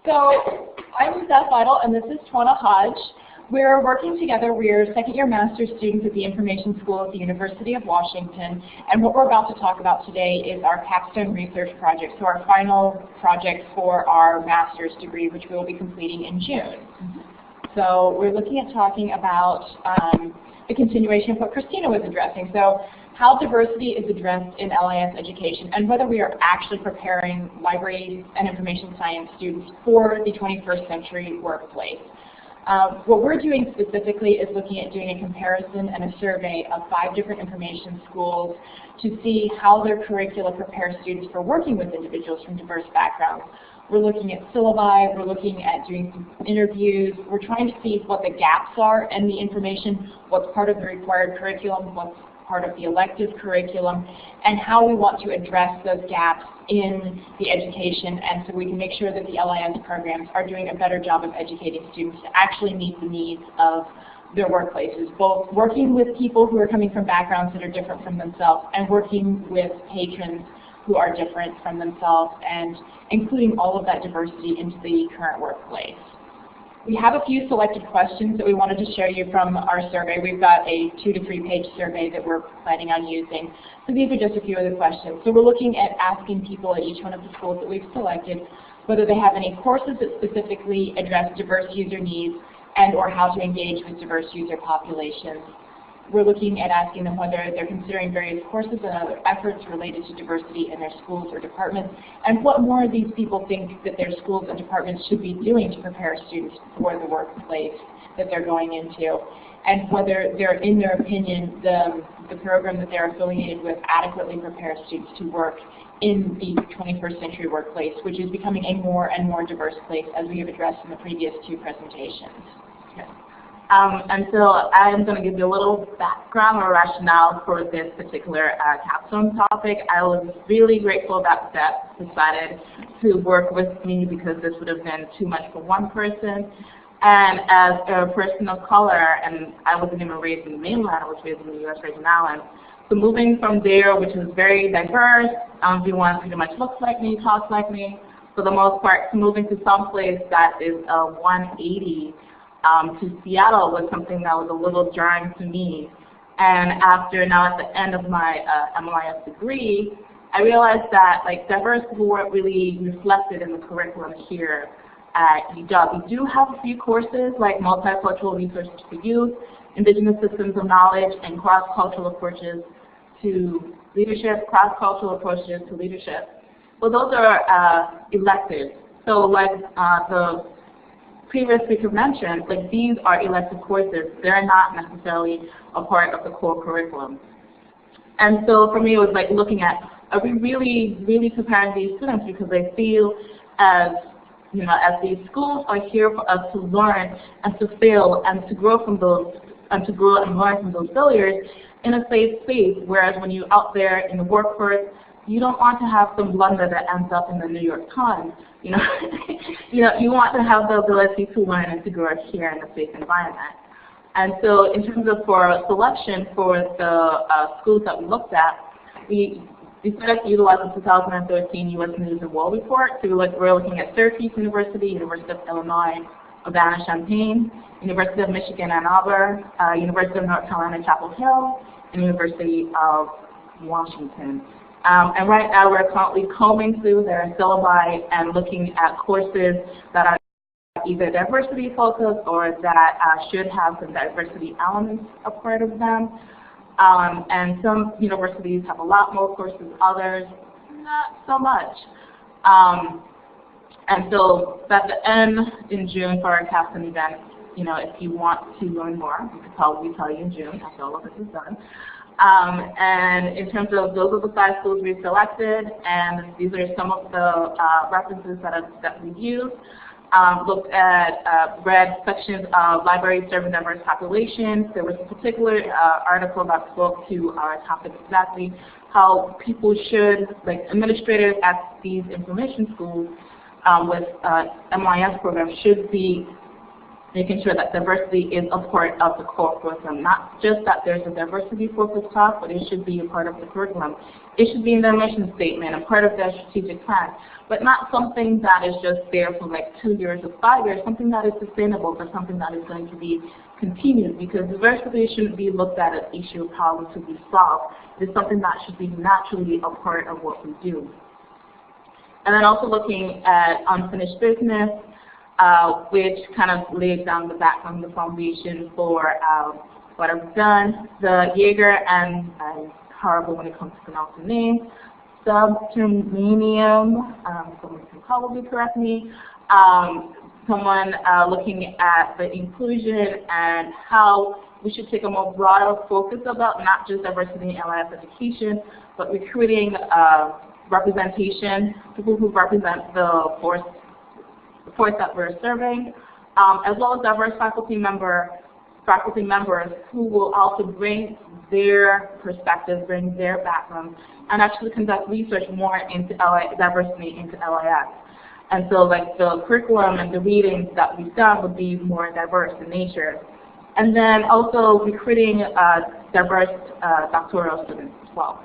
So I'm Beth, Lytle, and this is Twanna, Hodge. We're working together. We're second-year master's students at the Information School at the University of Washington, and what we're about to talk about today is our capstone research project, so our final project for our master's degree, which we will be completing in June. So we're looking at talking about the continuation of what Christina was addressing. So how diversity is addressed in LIS education and whether we are actually preparing library and information science students for the 21st century workplace. What we're doing specifically is looking at doing a comparison and a survey of 5 different information schools to see how their curricula prepare students for working with individuals from diverse backgrounds. We're looking at syllabi, we're looking at doing some interviews, we're trying to see what the gaps are in the information, what's part of the required curriculum, what's part of the elective curriculum, and how we want to address those gaps in the education, and so we can make sure that the LIS programs are doing a better job of educating students to actually meet the needs of their workplaces, both working with people who are coming from backgrounds that are different from themselves and working with patrons who are different from themselves, and including all of that diversity into the current workplace. We have a few selected questions that we wanted to show you from our survey. We've got a 2 to 3 page survey that we're planning on using. So these are just a few of the questions. So we're looking at asking people at each one of the schools that we've selected whether they have any courses that specifically address diverse user needs and or how to engage with diverse user populations. We're looking at asking them whether they're considering various courses and other efforts related to diversity in their schools or departments, and what more of these people think that their schools and departments should be doing to prepare students for the workplace that they're going into, and whether they're, in their opinion, the program that they're affiliated with adequately prepares students to work in the 21st century workplace, which is becoming a more and more diverse place, as we have addressed in the previous 2 presentations. And so I'm going to give you a little background or rationale for this particular capstone topic. I was really grateful that Beth decided to work with me because this would have been too much for one person. And as a person of color, and I wasn't even raised in the mainland, I was raised in the U.S. Virgin Islands. So moving from there, which is very diverse, everyone pretty much looks like me, talks like me, for the most part, moving to some place that is 180 to Seattle was something that was a little jarring to me. And after now at the end of my LIS degree, I realized that diversity weren't really reflected in the curriculum here at UW. We do have a few courses like multicultural resources for youth, indigenous systems of knowledge, and cross-cultural approaches to leadership, cross-cultural approaches to leadership. Well, those are elective. So the previous speaker mentioned, these are elective courses. They're not necessarily a part of the core curriculum. And so for me, it was looking at, are we really preparing these students because they feel as these schools are here for us to learn and to fail and to grow from those, and to grow and learn from those failures in a safe space. Whereas when you're out there in the workforce, you don't want to have some blunder that ends up in the New York Times. You want to have the ability to learn and to grow here in a safe environment. And so in terms of for selection for the schools that we looked at, we decided to utilize the 2013 U.S. News and World Report. So we're looking at Syracuse University, University of Illinois, Urbana-Champaign, University of Michigan, Ann Arbor, University of North Carolina, Chapel Hill, and University of Washington. And right now we're currently combing through their syllabi and looking at courses that are either diversity focused or that should have some diversity elements a part of them. And some universities have a lot more courses, others not so much. And so at the end in June for our capstone event, if you want to learn more, we tell you in June after all of this is done. And in terms of those are the 5 schools we've selected, and these are some of the references that we've used. Looked at, read sections of libraries serving diverse populations. There was a particular article that spoke to our topic exactly, how people should, administrators at these information schools with MIS programs should be making sure that diversity is a part of the core curriculum. Not just that there's a diversity-focused class, but it should be a part of the curriculum. It should be in their mission statement, a part of their strategic plan, but not something that is just there for like 2 years or 5 years, something that is sustainable, but something that is going to be continued, because diversity shouldn't be looked at as an issue or problem to be solved. It's something that should be naturally a part of what we do. And then also looking at unfinished business, which kind of lays down the background, the foundation for what I've done. The Jaeger, and I'm horrible when it comes to pronouncing names, subterranean, someone can probably correct me, someone looking at the inclusion and how we should take a more broader focus about not just diversity in LIS education, but recruiting representation, people who represent the force that we're serving, as well as diverse faculty members who will also bring their perspectives, bring their background, and actually conduct research more into diversity into LIS. And so like the curriculum and the readings that we've done would be more diverse in nature. And then also recruiting diverse doctoral students as well.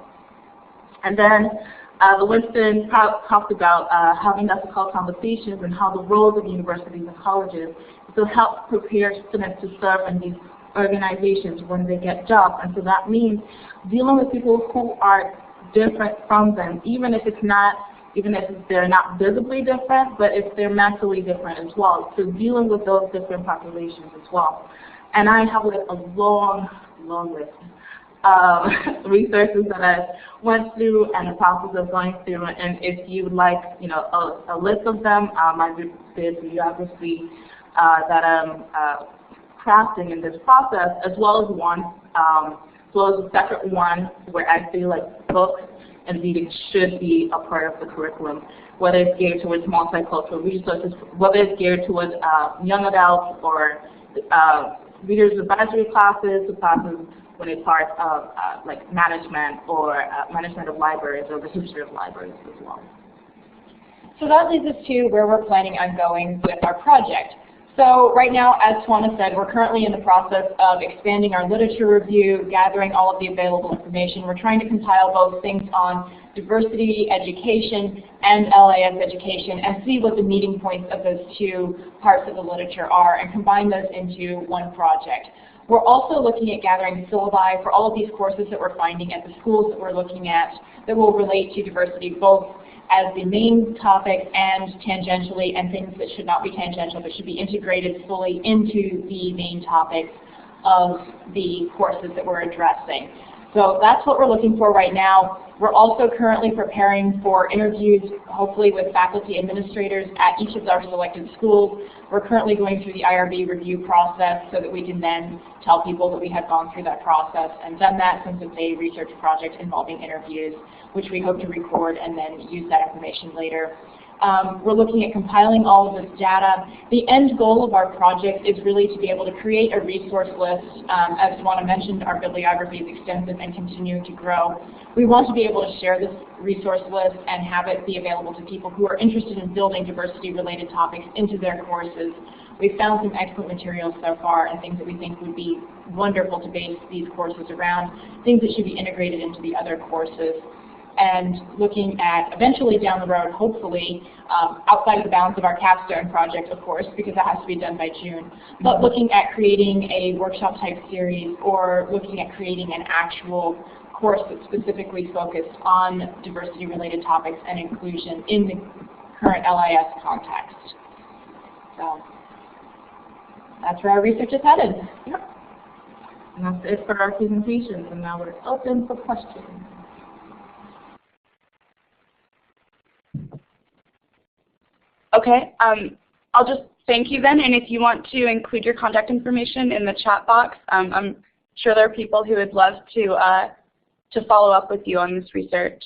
And then the Winston talked about having ethical conversations and how the roles of universities and colleges to help prepare students to serve in these organizations when they get jobs. And so that means dealing with people who are different from them, even if they're not visibly different, but if they're mentally different as well. So dealing with those different populations as well. And I have a long list of resources that I went through and the process of going through. And if you would like, a list of them, I did the bibliography that I'm crafting in this process, as well as a separate one where I feel like books and reading should be a part of the curriculum, whether it's geared towards multicultural resources, whether it's geared towards young adults or readers advisory classes, or classes when it's part of like management or management of libraries or the history of libraries as well. So that leads us to where we're planning on going with our project. So right now, as Twanna said, we're currently in the process of expanding our literature review, gathering all of the available information. We're trying to compile both things on diversity education and LIS education and see what the meeting points of those two parts of the literature are and combine those into one project. We're also looking at gathering syllabi for all of these courses that we're finding at the schools that we're looking at that will relate to diversity, both as the main topic and tangentially, and things that should not be tangential but should be integrated fully into the main topics of the courses that we're addressing. So that's what we're looking for right now. We're also currently preparing for interviews, hopefully with faculty administrators at each of our selected schools. We're currently going through the IRB review process so that we can then tell people that we have gone through that process and done that, since it's a research project involving interviews, which we hope to record and then use that information later. We're looking at compiling all of this data. The end goal of our project is really to be able to create a resource list. As Twanna mentioned, our bibliography is extensive and continuing to grow. We want to be able to share this resource list and have it be available to people who are interested in building diversity-related topics into their courses. We've found some excellent materials so far and things that we think would be wonderful to base these courses around, things that should be integrated into the other courses. And looking at eventually down the road, hopefully, outside of the bounds of our capstone project, of course, because that has to be done by June, but looking at creating a workshop type series or looking at creating an actual course that's specifically focused on diversity related topics and inclusion in the current LIS context. So that's where our research is headed. Yep. And that's it for our presentations, and now we're open for questions. Okay, I'll just thank you then, and if you want to include your contact information in the chat box, I'm sure there are people who would love to follow up with you on this research.